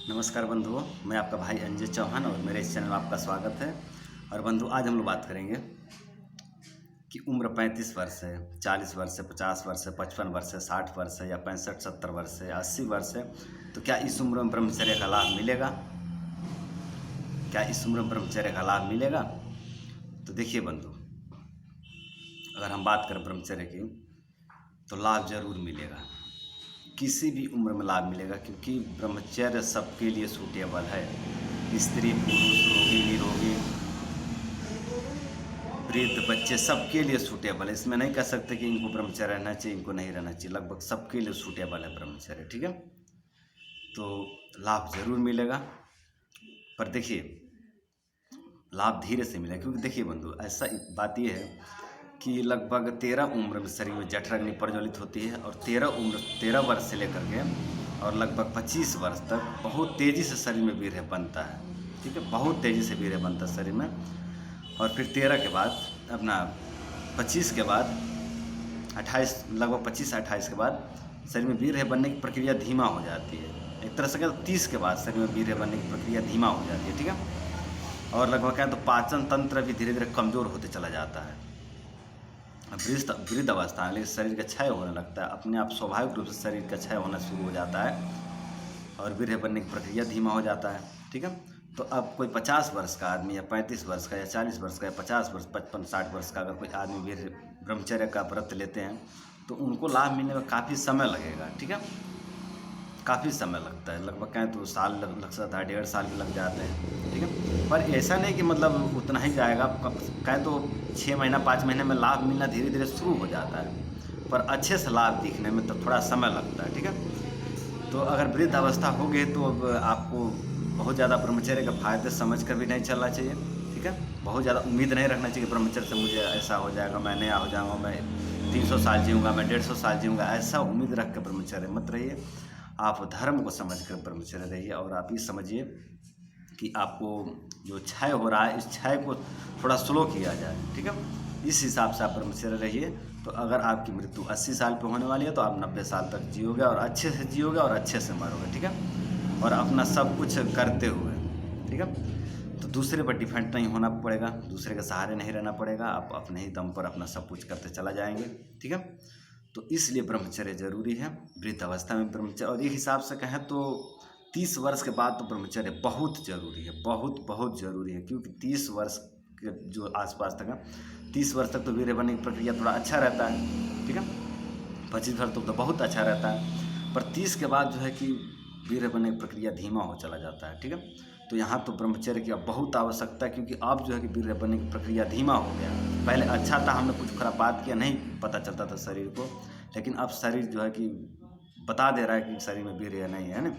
नमस्कार बंधुओं, मैं आपका भाई अंजय चौहान और मेरे इस चैनल में आपका स्वागत है। और बंधु, आज हम लोग बात करेंगे कि उम्र 35 वर्ष है, 40 वर्ष है, 50 वर्ष है, 55 वर्ष है, 60 वर्ष है या 65-70 वर्ष है, 80 वर्ष है, तो क्या इस उम्र में ब्रह्मचर्य का लाभ मिलेगा? क्या इस उम्र में ब्रह्मचर्य का लाभ मिलेगा? तो देखिए बंधु, अगर हम बात करें ब्रह्मचर्य की तो लाभ जरूर मिलेगा। किसी भी उम्र में लाभ मिलेगा, क्योंकि ब्रह्मचर्य सबके लिए सूटेबल है। स्त्री, पुरुष, रोगी, निरोगी, वृद्ध, बच्चे, सबके लिए सूटेबल है। इसमें नहीं कह सकते कि इनको ब्रह्मचर्य रहना चाहिए, इनको नहीं रहना चाहिए। लगभग सबके लिए सूटेबल है ब्रह्मचर्य। ठीक है, तो लाभ जरूर मिलेगा, पर देखिए लाभ धीरे से मिलेगा। क्योंकि देखिए बंधु, ऐसा बात यह है कि लगभग 13 उम्र में शरीर में जठराग्नि प्रज्वलित होती है, और 13 वर्ष से लेकर के और लगभग 25 वर्ष तक बहुत तेज़ी से शरीर में वीर्य बनता है। ठीक है, बहुत तेज़ी से वीर्य बनता है शरीर में। और फिर 13 के बाद अपना 25 के बाद 28, लगभग 25-28 के बाद शरीर में वीर्य बनने की प्रक्रिया धीमा हो जाती है। एक तरह से कहते 30 के बाद शरीर में वीर्य बनने की प्रक्रिया धीमा हो जाती है। ठीक है, और लगभग क्या तो पाचन तंत्र भी धीरे धीरे कमज़ोर होते चला जाता है। वृद्ध अवस्था में शरीर का क्षय होने लगता है, अपने आप स्वाभाविक रूप से शरीर का क्षय होना शुरू हो जाता है और वीर्य बनने की प्रक्रिया धीमा हो जाता है। ठीक है, तो अब कोई 50 वर्ष का आदमी या 35 वर्ष का या 40 वर्ष का या 50 वर्ष, 55-60 वर्ष का अगर कोई आदमी वीर्य ब्रह्मचर्य का व्रत लेते हैं तो उनको लाभ मिलने में काफ़ी समय लगेगा। ठीक है, काफ़ी समय लगता है, लगभग कहें तो साल लग सकता है, 1.5 साल भी लग जाते हैं। ठीक है, पर ऐसा नहीं कि मतलब उतना ही जाएगा। कहें तो 6 महीना 5 महीने में लाभ मिलना धीरे धीरे शुरू हो जाता है, पर अच्छे से लाभ दिखने में तो थोड़ा समय लगता है। ठीक है, तो अगर वृद्ध अवस्था हो गई तो अब आपको बहुत ज़्यादा ब्रह्मचर्य का फायदे समझ कर भी नहीं चलना चाहिए। ठीक है, बहुत ज़्यादा उम्मीद नहीं रखना चाहिए कि ब्रह्मचर्य से मुझे ऐसा हो जाएगा, मैं नया हो जाऊँगा, मैं 300 साल जीऊँगा, मैं 150 साल जीऊँगा, ऐसा उम्मीद रख कर ब्रह्मचर्य मत रहिए। आप धर्म को समझ कर ब्रह्मचर्य रहिए, और आप ये समझिए कि आपको जो क्षय हो रहा है, इस क्षय को थोड़ा स्लो किया जाए। ठीक है, इस हिसाब से आप ब्रह्मचर्य रहिए। तो अगर आपकी मृत्यु 80 साल पे होने वाली है तो आप 90 साल तक जियोगे, और अच्छे से जियोगे और अच्छे से मरोगे। ठीक है, और अपना सब कुछ करते हुए। ठीक है, तो दूसरे पर डिपेंड नहीं होना पड़ेगा, दूसरे के सहारे नहीं रहना पड़ेगा, आप अपने ही दम पर अपना सब कुछ करते चला जाएंगे। ठीक है, तो इसलिए ब्रह्मचर्य जरूरी है वृद्ध अवस्था में ब्रह्मचर्य। और एक हिसाब से कहें तो 30 वर्ष के बाद तो ब्रह्मचर्य बहुत ज़रूरी है, बहुत बहुत ज़रूरी है। क्योंकि 30 वर्ष के जो आसपास तक है, 30 वर्ष तक तो वीर्य बनने की प्रक्रिया थोड़ा अच्छा रहता है। ठीक है, 25 वर्ष तक तो बहुत अच्छा रहता है, पर 30 के बाद जो है कि वीर्य बनने की प्रक्रिया धीमा हो चला जाता है। ठीक है, तो यहाँ तो ब्रह्मचर्य की अब बहुत आवश्यकता है, क्योंकि अब जो है कि वीर्य बनने की प्रक्रिया धीमा हो गया। पहले अच्छा था, हमने कुछ खुरापात किया, नहीं पता चलता था शरीर को, लेकिन अब शरीर जो है कि बता दे रहा है कि शरीर में वीर्य नहीं है ना।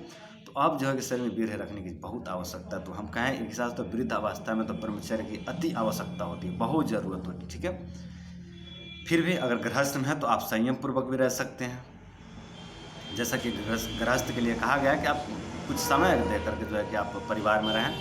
तो अब जो है कि शरीर में वीर्य रखने की बहुत आवश्यकता है। तो हम कहें एक हिसाब से तो वृद्ध अवस्था में तो ब्रह्मचर्य की अति आवश्यकता होती है, बहुत ज़रूरत होती है। ठीक है, फिर भी अगर गृहस्थ में है तो आप संयम पूर्वक भी रह सकते हैं। जैसा कि गृहस्थ के लिए कहा गया है कि आप कुछ समय दे करके जो है कि आप परिवार में रहें,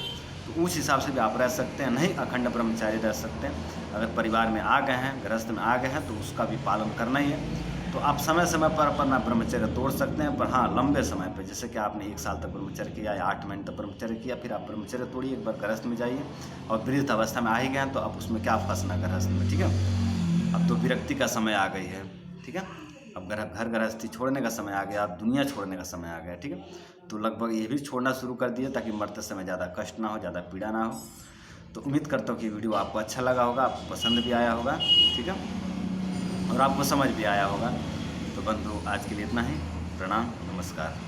तो उस हिसाब से भी आप रह सकते हैं। नहीं अखंड ब्रह्मचारी रह सकते हैं। अगर परिवार में आ गए हैं, गृहस्थ में आ गए हैं, तो उसका भी पालन करना ही है। तो आप समय समय पर अपना ब्रह्मचर्य तोड़ सकते हैं, पर हाँ लंबे समय पर, जैसे कि आपने 1 साल तक ब्रह्मचर्य किया या 8 महीने तक ब्रह्मचर्य किया, फिर आप ब्रह्मचर्य तोड़िए, एक बार गृहस्थ में जाइए। और वृद्ध अवस्था में आ ही गए हैं तो आप उसमें क्या फंसना गृहस्थ में। ठीक है, अब तो विरक्ति का समय आ गई है। ठीक है, अब घर गृहस्थी छोड़ने का समय आ गया, अब दुनिया छोड़ने का समय आ गया। ठीक है, तो लगभग ये भी छोड़ना शुरू कर दिए ताकि मरते समय ज़्यादा कष्ट ना हो, ज़्यादा पीड़ा ना हो। तो उम्मीद करता हूँ कि वीडियो आपको अच्छा लगा होगा, आपको पसंद भी आया होगा। ठीक है, और आपको समझ भी आया होगा। तो बंधु, आज के लिए इतना ही। प्रणाम, नमस्कार।